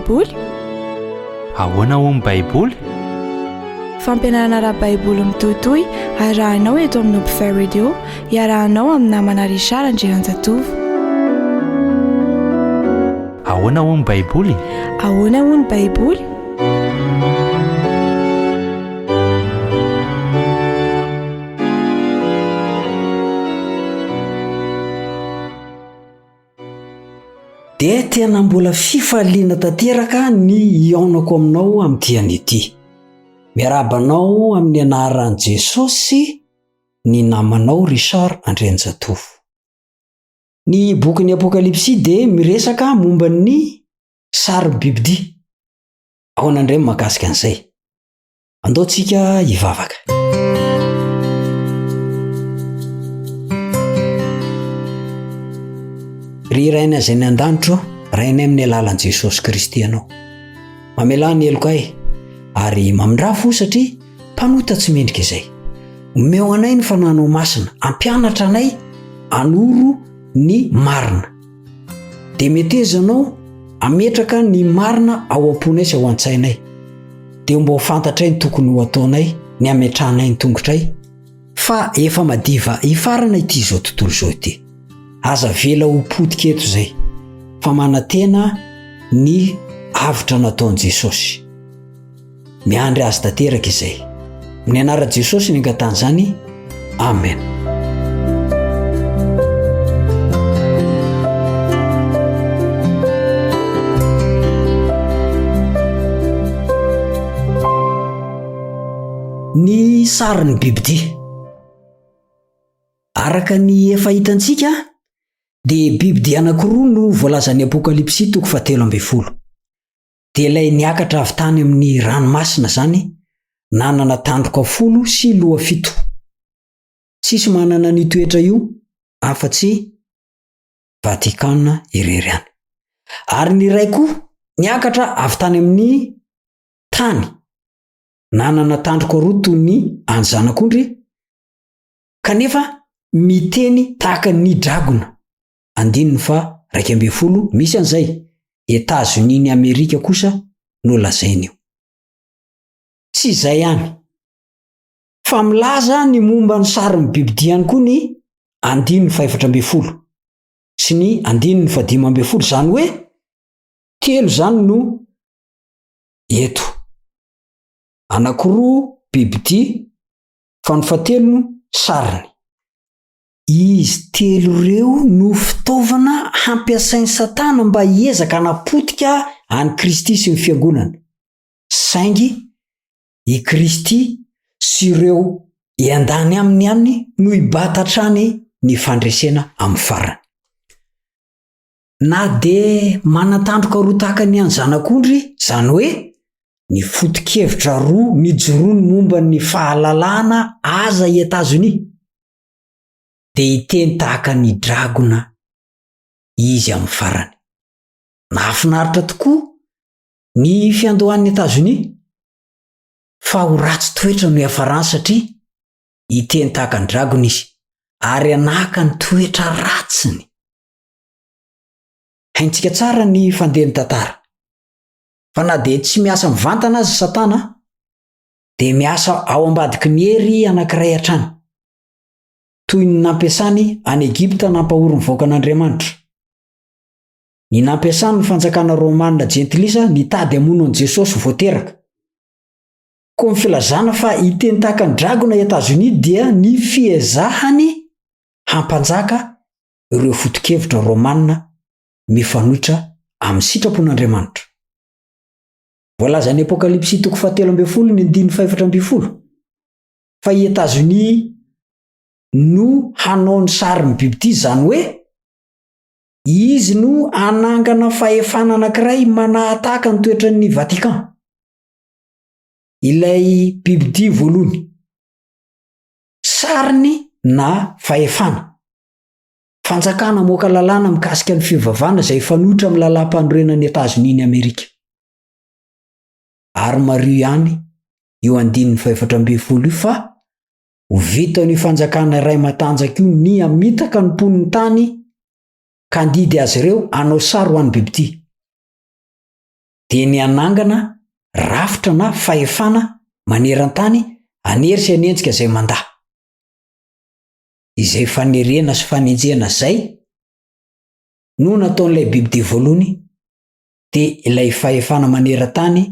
baiboly? Ahoana ho ny baiboly? Fampianarana ara-baiboly mitohitohy arahanao eto amin'ny Open Radio, iarahanao amin'ny namana Richard Andrianjatovo. Ahoana ho ny baiboly? Ahoana ho ny baiboly? Dia tena mbola fifaliana tanteraka ny iaonako aminao amin'ny dian'ity. Miarabanao amin'ny anaran'i Jesosy, ny namanao Richard Andrianjatovo. Ny bokin'ny Apokalipsy dia miresaka momba ny sarin'ny Biblia. Ahoana indray mahakasika an'izay? Andaontsika hivavaka. Ry raina izay ny an-danitro, rainay amin'ny alalan'i Jesosy Kristy ianao. Mamelà ny heloko ahy ary mamindrafo satria mpanota tsy mendrika izay. Omeo anay ny fananao masina, ampianatra anay anoro ny marina. Dia metezanao ametraka ny marina ao am-ponay sy ao an-tsainay. Dia mba ho fantatray ny tokony ho ataonay, ny ametrahanay ny tongotray. Fa efa madiva hifarana ity izao tontolo izao ity. Aza vela ho potika eto izay, fa manantena ny avitra nataon'i Jesosy. Miandry azy tanteraka izay. Amin'ny anaran'i Jesosy ny angatany izany. Amen. Ny sarin'ny Biblia. Araka ny efa hitantsika, dia Biblia anankiroa no voalazan'ny Apokalipsy 7:10. Dia ilay niakatra avy tany amin'ny ranomasina zany nanana tandroka 10 sy loha 7. Tsisy manana ny toetra io afa-tsy Vatikana irery ihany. Ary ny iray koa niakatra avy tany amin'ny tany nanana tandroka 2 toy ny any zanak'ondry, kanefa miteny tahaka ny dragona. 12 misy an'izay. Etats-Unis ny Amerika kosa no lazainy io. Tsy izay ihany, fa milaza ny momba ny sarin'ny Biblia ihany koa ny 14 sy ny 15, zany hoe telo zany no eto. Anankiroa Biblia, fa ny fahatelo no sariny. Izy telo ireo no fitaovana hampiasain'ny Satana mba hiezaka hanapotika an'i Kristy sy ny fiangonana. Saingy i Kristy sy ireo iandany aminy ihany no hibata hatrany ny fandresena amin'ny farany. Na dia manatandroka roa tahaka ny any zanak'ondry, zany hoe ny foto-kevitra roa mijoroany momba ny fahalalahana aza i Etats-Unis. Dia hiteny tahaka ny dragona izy amin'ny farany. Nahafinaritra tokoa ny fiandohan'ny Etats-Unis, fa ho ratsy toetra no hiafarany satria hiteny tahaka ny dragona izy ary anaka ny toetra ratsiny. Haintsika tsara ny fandehany tantara, fa na dia tsy miasa mivantana azy Satana, dia miasa ao ambadiky ny hery anankiray hatrany, toy ny nampiasany any Egypta nampahory ny vahoakan'Andriamanitra. Ny nampiasany ny fanjakana Romanina Gentilisa nitady hamono an'i Jesosy voateraka. Koa ny filazana fa hiteny tahaka ny dragona Etats-Unis dia ny fiezahany hampanjaka ireo foto-kevitra Romanina mifanohitra amin'ny sitrapon'Andriamanitra. Voalazan'ny Apokalipsy 7:10 fa i Etats-Unis no hanao ny sarin'ny Biblia, zany hoe izy no anangana fahefana anankiray manahitaka ny toetran'ny Vatican. Ilay Biblia voalohany, sariny na fahefana, fanjakana moka lalàna mikasika ny fivavahana izay fanohitra amin'ny lalam-panorenan'ny Etats-Unis ny Amerika. Ary mario ihany eo 14 fa ho vita ny fanjakana iray matanjaka io ny amitaka ny mponiny tany ka andidy azy ireo anao sary ho an'ny Biblia. dia ny anangana rafitra na fahefana maneran-tany anery sy anenjika izay manda. Izay fanerena sy fanenjehana zay no nataon'ilay biby dia voalohany, dia ilay fahefana maneran-tany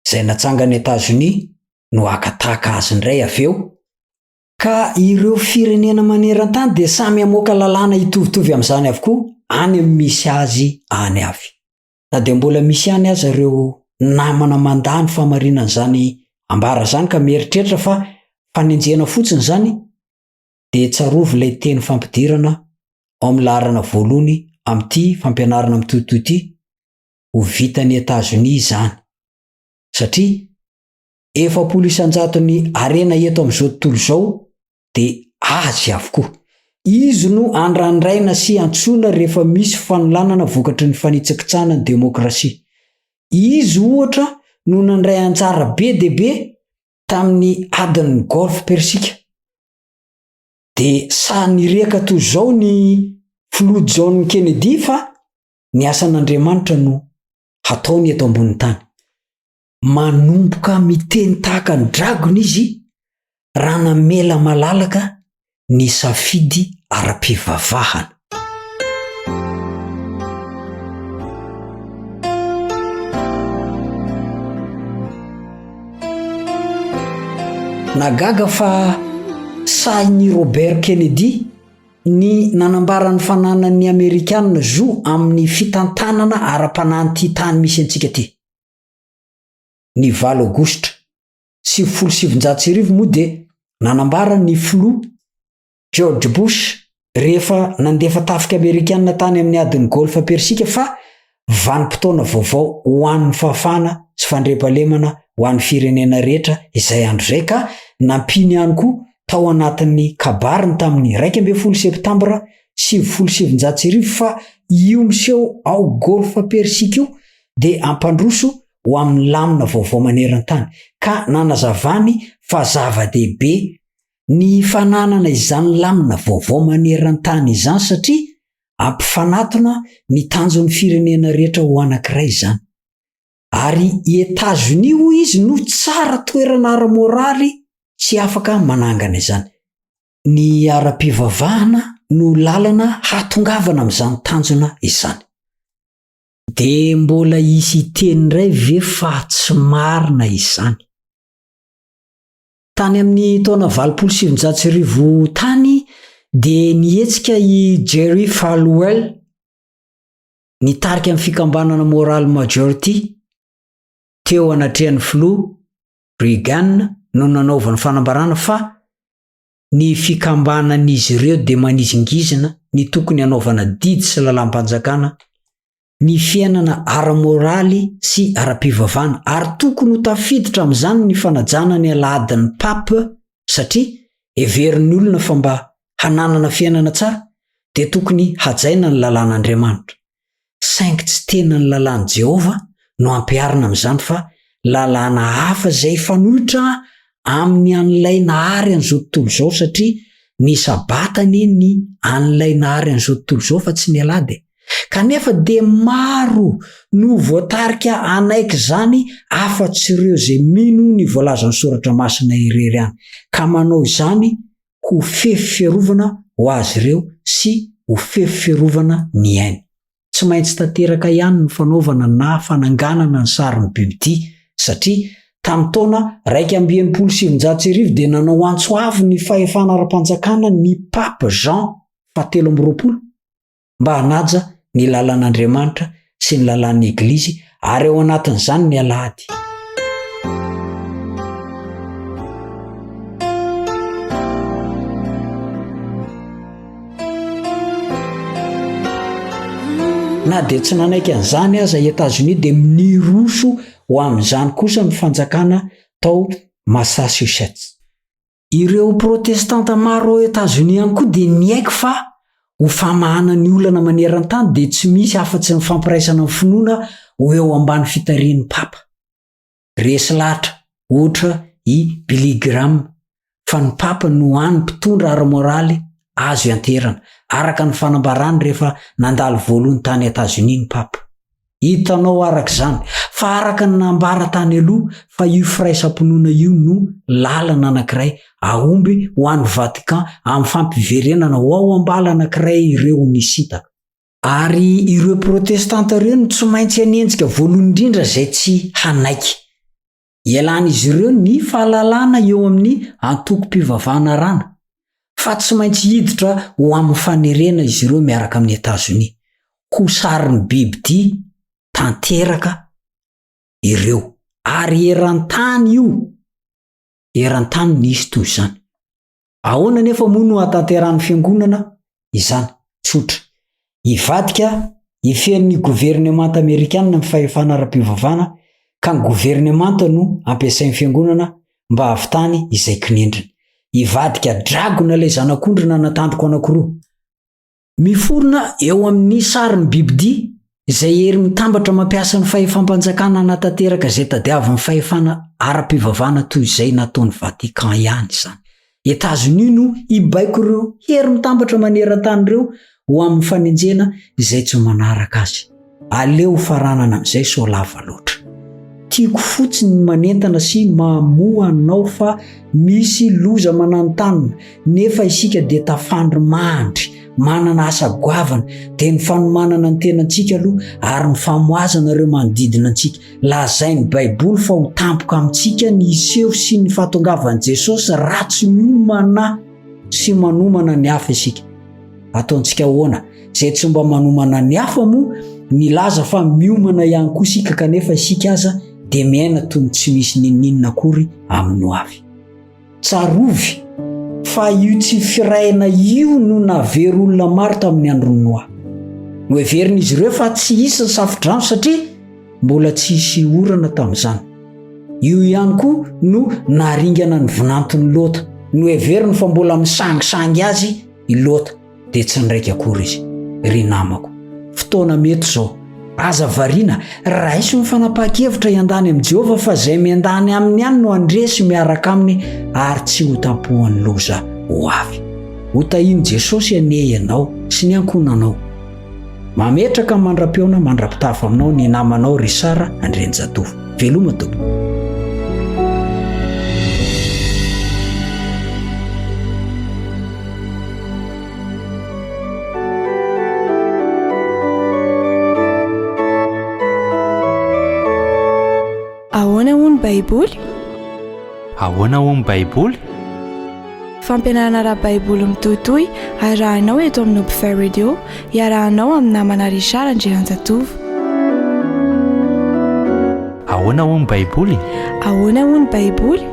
izay natsangany Etazonia no akataka azy indray avy eo. Ka ireo firenena maneran-tany dia samy hamoaka lalàna hitovitovy amin'izany avokoa any amin'ny misy azy any avy. Na dia mbola misy any aza ireo namana mandany famarinan'izany ambara zany ka mieritreritra fa fanenjehana fotsiny zany, dia tsarovy ilay teny fampidirana ao amin'ny laharana voalohany amin'ity fampianarana amin'ny totoy ity ho vitan'ny Etazonia izany. Satria 400 ny arena eto amin'izao tontolo izao dia azy avokoa. Izy no andrandraina sy antsoina rehefa misy fanolanana vokatry ny fanitsakitsahana ny demokrasia. Izy ohatra no nandray anjara be dia be tamin'ny adin'ny golf persika. Dia sa nireka toy izao ny Floyd John Kennedy fa ny asan'Andriamanitra no hataony eto ambonin'ny tany. Manomboka miteny tahaka ny dragona izy raha namela malalaka ny safidy ara-pivavahana. Nagaga fa sain'i Robert Kennedy ny nanambara ny fananan'ny Amerikanina zo amin'ny fitantanana ara-panan'ity tany misy antsika ty. Ny 9 Aogositra 1709 moa dia nanambara ny flo George Bush rehefa nandefa tafika Amerikanina tany amin'ny adin'ny golf persika fa vanim-potoana vaovao ho an'ny fahafahana sy fandriampahalemana ho an'ny firenena rehetra izay andro izay, ka nampiny ihany koa tao anatin'ny kabariny tamin'ny 12 Septambra 1709 fa io miseho ao golf persika io dia ampandroso ho amin'ny lamina vaovao maneran-tany, ka nanazavany fa zava-dehibe ny fananana izany lamina vaovao maneran-tany izany satria ampifanatona ny tanjon'ny firenena rehetra ho anankiray izany. Ary Etazonia ho izy no tsara toerana ara-moraly tsy afaka manangana izany. Ny ara-pivavahana no lalana hatongavana amin'izany tanjona izany. Dia mbola isy teny iray ve fa tsy marina izany. Tany amin'ny taona 1709 tany dia nihetsika i Jerry Falwell nitarika amin'ny fikambanana moral majority teo anatrehan'ny Flo Reagan no nanaovany fanambarana fa ny fikambanan'izy ireo dia manizingizina ny tokony hanaovana didy sy lalam-panjakana, ny fiainana ara-moraly sy ara-pivavahana, ary tokony ho tafiditra amin'izany ny fanajana ny alahadin'ny pape satria heverin'ny olona fa mba hananana fiainana tsara dia tokony hajaina ny lalàn'Andriamanitra. Saingy tsy tena ny lalàn'i Jehova no ampiarina amin'izany fa lalàna hafa izay fanohitra amin'ny an'ilay nahary an'izao tontolo izao, satria ny sabatany ny an'ilay nahary an'izao tontolo izao fa tsy ny alady. Kanefa dia maro no voatarika anaiky izany afa-tsy ireo izay mino ny voalazan'ny soratra masina irery ihany, ka manao izany ho fefy-fiarovana ho azy ireo sy ho fefy-fiarovana ny ainy. Tsy maintsy tanteraka ihany ny fanaovana na fananganana ny sarin'ny biby satria tamin'ny taona 1709 dia nanao antsoavy ny fahefana ara-panjakana ny pape Jean 17 mba hanaja ny lalàn'Andriamanitra sy ny lalàn'ny Eglizy, ary ao anatin'izany ny alahady. Na dia tsy nanaiky an'izany aza i Etazonia dia niroso ho amin'izany kosa ny fanjakana tao Massachusetts. Ireo protestanta maro ao Etazonia ihany koa dia niaiky fa ho famahana ny olana maneran-tany dia tsy misy afa-tsy ny fampiraisana ny finoana ho eo ambany fitarian'ny papa. Resy lahatra ohatra i Billy Graham fa ny papa no hany mpitondra ara-moraly azo ianterana araka ny fanambarany rehefa nandalo voalohany tany Etazonia ny papa. hitanao araka izany fa araka ny nambara tany aloha fa io firaisam-pinoana io no lalana anankiray aomby ho an'ny Vatican amin'ny fampiverenana ho ao ambala anankiray ireo nisitaka. Ary ireo protestanta ireo no tsy maintsy anenjika voalohany indrindra izay tsy hanaiky. Ialan'izy ireo ny fahalalana eo amin'ny antoko-pivavahana rana fa tsy maintsy hiditra ho amin'ny fanerena izy ireo miaraka amin'ny Etazonia ho sarin'ny bibidia tanteraka ireo. Ary eran-tany io, eran-tany nisy toy izany. Ahoana nefa moa no hatanteran'ny fiangonana izany? Tsotra. Ivadika ifehan'ny gouvernement amerikanina amin'ny fahefana ara-pivavahana ka ny gouvernement no ampiasain'ny fiangonana mba havitany izay kinendriny. Ivadika dragona ilay zanak'ondrina natandroko anankiroa. Miforona eo amin'ny sarin'ny bibidia izay hery mitambatra mampiasa ny fahefam-panjakana hanatanteraka izay tadiavin'ny fahefana ara-pivavahana toy izay nataon'ny Vatican ihany izany. Etazonia no ibaiko ireo hery mitambatra maneran-tany ireo ho amin'ny fanenjena izay tsy manaraka azy. Aleo faranana amin'izay so lava loatra. Tiako fotsiny ny manentana sy mamoa anao fa misy loza mananontanina nefa isika dia tafandry mandry manana asa goavana dia ny fanomanana ny tenantsika aloha ary ny famoazana ireo manodidina antsika. Lazainy Baiboly fa ho tampoka amintsika ny iseho sy ny fahatongavan'i Jesosy ratsy miomana sy manomana ny hafa isika. Ataontsika ahoana? Izay tsy mba manomana ny hafa moa milaza fa miomana ihany koa isika kanefa isika aza dia miaina toy ny tsy misy ninninona akory amin'ny ho avy. Tsarovy fa io tsy firaina io no navery olona maro tamin'ny andron'ny Noa. Noheverin'izy ireo fa tsy hisy ny safidrano satria mbola tsy hisy orana tamin'izany. Io ihany koa no naringana ny vinantony Lota. Noheveriny fa mbola misangisangy azy i Lota dia tsy niraika akory izy. Ry namako, fotoana mety izao. Aza variana, raiso ny fanapahan-kevitra iandany amin'i Jehovah fa izay miandany aminy ihany no andresy miaraka aminy ary tsy ho tampohan'ny loza ho avy. Ho tahiny Jesosy ane ianao sy ny ankonanao. Mametraka mandra-peona mandra-pitafa aminao ny namanao ry Sara Andrenjatovo. Veloma tompoko. Ahoana hoy ny Baiboly? Ahoana hoy ny Baiboly? Fampianarana ara-Baiboly mitohitohy arahanao eto amin'ny Upfare Radio, iarahanao amin'ny namana Richard Andrenjatovo. Ahoana hoy ny Baiboly? Ahoana hoy ny Baiboly?